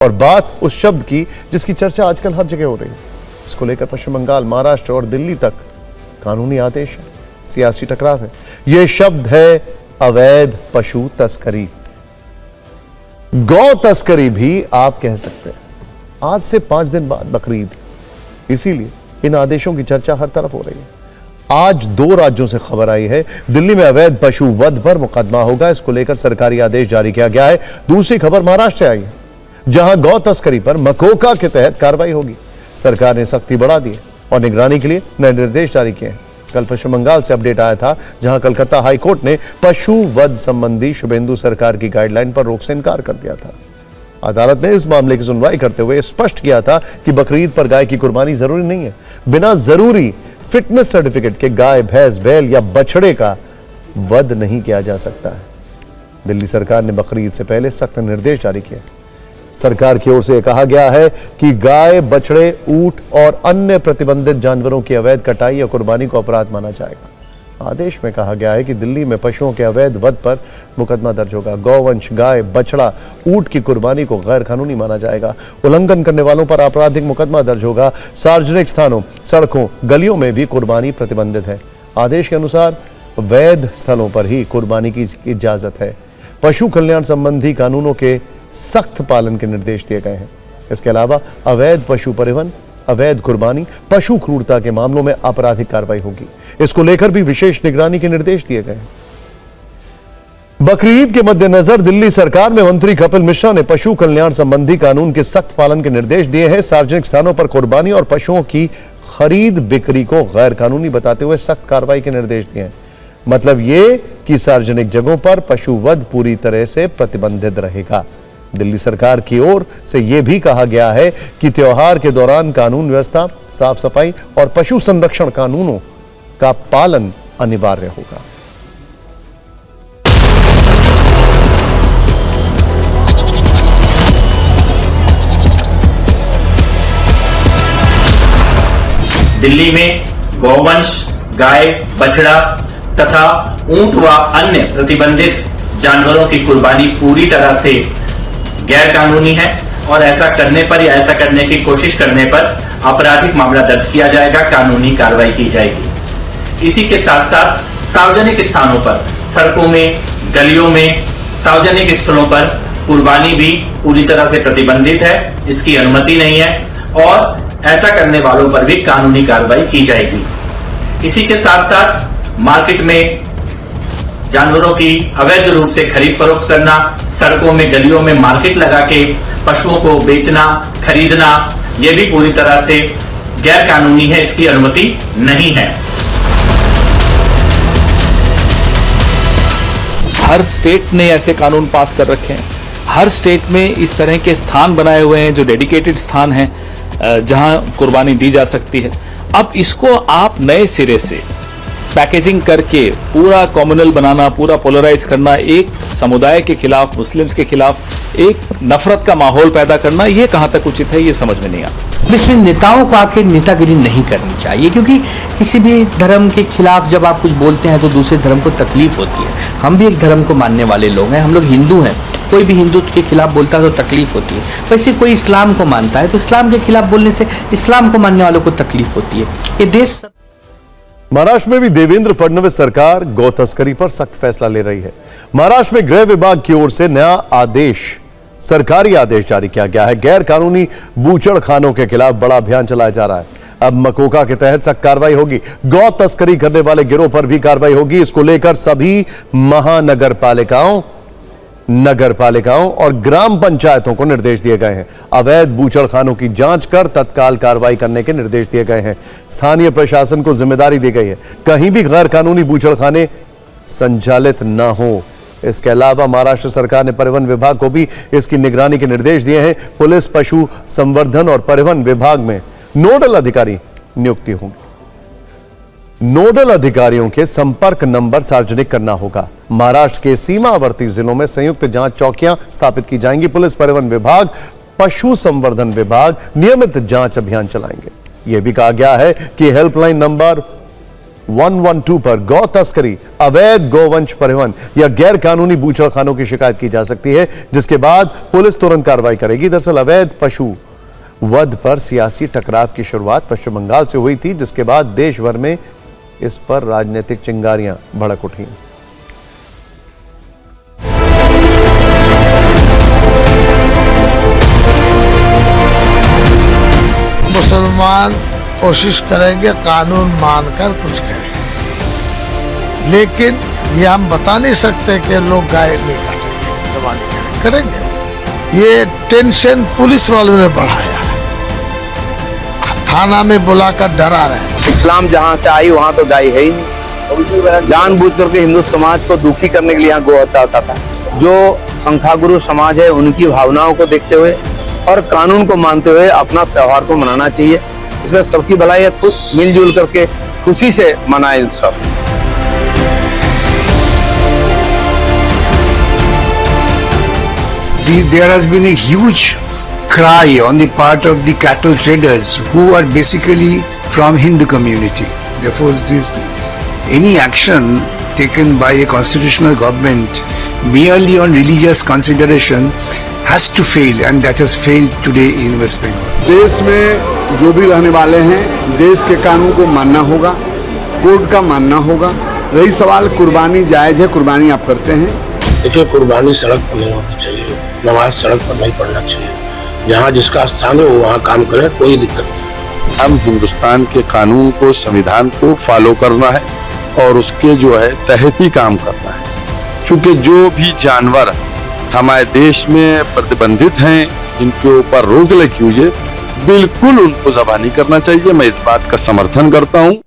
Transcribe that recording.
और बात उस शब्द की जिसकी चर्चा आजकल हर जगह हो रही है। इसको लेकर पश्चिम बंगाल, महाराष्ट्र और दिल्ली तक कानूनी आदेश है, सियासी टकराव है। यह शब्द है अवैध पशु तस्करी, गौ तस्करी भी आप कह सकते हैं। आज से 5 दिन बाद बकरीद, इसीलिए इन आदेशों की चर्चा हर तरफ हो रही है। आज 2 राज्यों से खबर आई है, दिल्ली में अवैध पशु वध पर मुकदमा होगा, इसको लेकर सरकारी आदेश जारी किया गया है। दूसरी खबर महाराष्ट्र से आई है, जहां गौ तस्करी पर मकोका के तहत कार्रवाई होगी। सरकार ने सख्ती बढ़ा दी है और निगरानी के लिए नए निर्देश जारी किए हैं। कल पश्चिम बंगाल से अपडेट आया था, जहां कलकत्ता हाईकोर्ट ने पशु वध संबंधी शुभेंदु सरकार की गाइडलाइन पर रोक से इनकार कर दिया था। अदालत ने इस मामले की सुनवाई करते हुए स्पष्ट किया था कि बकरीद पर गाय की कुर्बानी जरूरी नहीं है। बिना जरूरी फिटनेस सर्टिफिकेट के गाय, भैंस, बैल या बछड़े का वध नहीं किया जा सकता है। दिल्ली सरकार ने बकरीद से पहले सख्त निर्देश जारी किए। सरकार की ओर से कहा गया है कि गाय, बछड़े, ऊंट और अन्य प्रतिबंधित जानवरों की अवैध कटाई या कुर्बानी को अपराध माना जाएगा। आदेश में कहा गया है कि दिल्ली में पशुओं के अवैध वध पर मुकदमा दर्ज होगा। गौवंश, गाय, बछड़ा, ऊंट की कुर्बानी को गैर कानूनी माना जाएगा। उल्लंघन करने वालों पर आपराधिक मुकदमा दर्ज होगा। सार्वजनिक स्थानों, सड़कों, गलियों में भी कुर्बानी प्रतिबंधित है। आदेश के अनुसार वैध स्थलों पर ही कुर्बानी की इजाजत है। पशु कल्याण संबंधी कानूनों के सख्त पालन के निर्देश दिए गए हैं। इसके अलावा अवैध पशु परिवहन, अवैध कुर्बानी, पशु क्रूरता के मामलों में आपराधिक कार्रवाई होगी। इसको लेकर भी विशेष निगरानी के निर्देश दिए गए हैं। बकरीद के मद्देनजर दिल्ली सरकार में मंत्री कपिल मिश्रा ने पशु कल्याण संबंधी कानून के सख्त पालन के निर्देश दिए हैं। सार्वजनिक स्थानों पर कुर्बानी और पशुओं की खरीद बिक्री को गैर कानूनी बताते हुए सख्त कार्रवाई के निर्देश दिए हैं। मतलब ये कि सार्वजनिक जगहों पर पशु वध पूरी तरह से प्रतिबंधित रहेगा। दिल्ली सरकार की ओर से यह भी कहा गया है कि त्योहार के दौरान कानून व्यवस्था, साफ सफाई और पशु संरक्षण कानूनों का पालन अनिवार्य होगा। दिल्ली में गौवंश, गाय, बछड़ा तथा ऊंट व अन्य प्रतिबंधित जानवरों की कुर्बानी पूरी तरह से गैर कानूनी है और ऐसा करने पर या ऐसा करने की कोशिश करने पर आपराधिक मामला दर्ज किया जाएगा, कानूनी कार्रवाई की जाएगी। इसी के साथ साथ सार्वजनिक स्थानों पर, सड़कों में, गलियों में, सार्वजनिक स्थलों पर कुर्बानी भी पूरी तरह से प्रतिबंधित है, इसकी अनुमति नहीं है और ऐसा करने वालों पर भी कानूनी कार्रवाई की जाएगी। इसी के साथ साथ मार्केट में जानवरों की अवैध रूप से खरीद फरोख्त करना, सड़कों में, गलियों में मार्केट लगा के पशुओं को बेचना, खरीदना, यह भी पूरी तरह से गैर कानूनी है, इसकी अनुमति नहीं है। हर स्टेट ने ऐसे कानून पास कर रखे हैं। हर स्टेट में इस तरह के स्थान बनाए हुए हैं जो डेडिकेटेड स्थान हैं जहां कुर्बानी दी जा सकती है। अब इसको आप नए सिरे से पैकेजिंग करके पूरा कम्युनल बनाना, पूरा पोलराइज करना, एक समुदाय के खिलाफ, मुस्लिम्स के खिलाफ एक नफरत का माहौल पैदा करना, ये कहां तक उचित है, ये समझ में नहीं आता। इसमें नेताओं को आके नेतागिरी नहीं करनी चाहिए, क्योंकि किसी भी धर्म के खिलाफ जब आप कुछ बोलते हैं तो दूसरे धर्म को तकलीफ होती है। हम भी एक धर्म को मानने वाले लोग हैं, हम लोग हिंदू हैं। कोई भी हिंदुत्व के खिलाफ बोलता है तो तकलीफ होती है। वैसे कोई इस्लाम को मानता है तो इस्लाम के खिलाफ बोलने से इस्लाम को मानने वालों को तकलीफ होती है। ये देश महाराष्ट्र में भी देवेंद्र फडणवीस सरकार गौ तस्करी पर सख्त फैसला ले रही है। महाराष्ट्र में गृह विभाग की ओर से नया आदेश, सरकारी आदेश जारी किया गया है। गैर कानूनी बूचड़खानों के खिलाफ बड़ा अभियान चलाया जा रहा है। अब मकोका के तहत सख्त कार्रवाई होगी। गौ तस्करी करने वाले गिरोह पर भी कार्रवाई होगी। इसको लेकर सभी महानगर पालिकाओं और ग्राम पंचायतों को निर्देश दिए गए हैं। अवैध बूचड़खानों की जांच कर तत्काल कार्रवाई करने के निर्देश दिए गए हैं। स्थानीय प्रशासन को जिम्मेदारी दी गई है, कहीं भी गैर कानूनी बूचड़खाने संचालित न हो। इसके अलावा महाराष्ट्र सरकार ने परिवहन विभाग को भी इसकी निगरानी के निर्देश दिए हैं। पुलिस, पशु संवर्धन और परिवहन विभाग में नोडल अधिकारी नियुक्ति होंगी। नोडल अधिकारियों के संपर्क नंबर सार्वजनिक करना होगा। महाराष्ट्र के सीमावर्ती जिलों में संयुक्त जांच चौकियां स्थापित की जाएंगी। पुलिस, परिवहन विभाग, पशु संवर्धन विभाग नियमित जांच अभियान चलाएंगे। यह भी कहा गया है कि हेल्पलाइन नंबर 112 पर गौ तस्करी, अवैध गोवंश परिवहन या गैर कानूनी बूचड़खानों की शिकायत की जा सकती है, जिसके बाद पुलिस तुरंत कार्रवाई करेगी। दरअसल अवैध पशु वध पर सियासी टकराव की शुरुआत पश्चिम बंगाल से हुई थी, जिसके बाद देश भर में इस पर राजनीतिक चिंगारियां भड़क उठी। मुसलमान कोशिश करेंगे कानून मानकर कुछ करें, लेकिन ये हम बता नहीं सकते कि लोग गाय नहीं काटेंगे, जबानी करेंगे। ये टेंशन पुलिस वालों ने बढ़ाया है, थाना में बुलाकर डरा रहे। इस्लाम जहाँ से आई वहाँ तो गाय है ही नहीं। जानबूझ करके हिंदू समाज को दुखी करने के लिए यहाँ गौ हत्या होता था। जो संख्यागुरु समाज है उनकी भावनाओं को देखते हुए और कानून को मानते हुए अपना त्योहार को मनाना चाहिए। इसमें सबकी भलाई है, खुद मिलजुल करके खुशी से मनाएं उत्सव। There has been a huge cry on the part of the cattle traders who are basically from Hindu community. Therefore, any action taken by a constitutional government merely on religious consideration has to fail, and that has failed today in West Bengal. देश में जो भी रहने वाले हैं, देश के कानून को मानना होगा, कोर्ट का मानना होगा। रही सवाल कुर्बानी जायज है, कुर्बानी आप करते हैं। देखिए, कुर्बानी सड़क पर नहीं होनी चाहिए, नमाज सड़क पर नहीं पढ़ना चाहिए। जहाँ जिसका स्थान है वो वहाँ काम करे, कोई दिक्कत नहीं। हम हिंदुस्तान के कानून को, संविधान को फॉलो करना है और उसके जो है तहत ही काम करना है। क्योंकि जो भी जानवर हमारे देश में प्रतिबंधित हैं, जिनके ऊपर रोक लगी हुई है, बिल्कुल उनको ज़ब्ता नहीं करना चाहिए। मैं इस बात का समर्थन करता हूँ।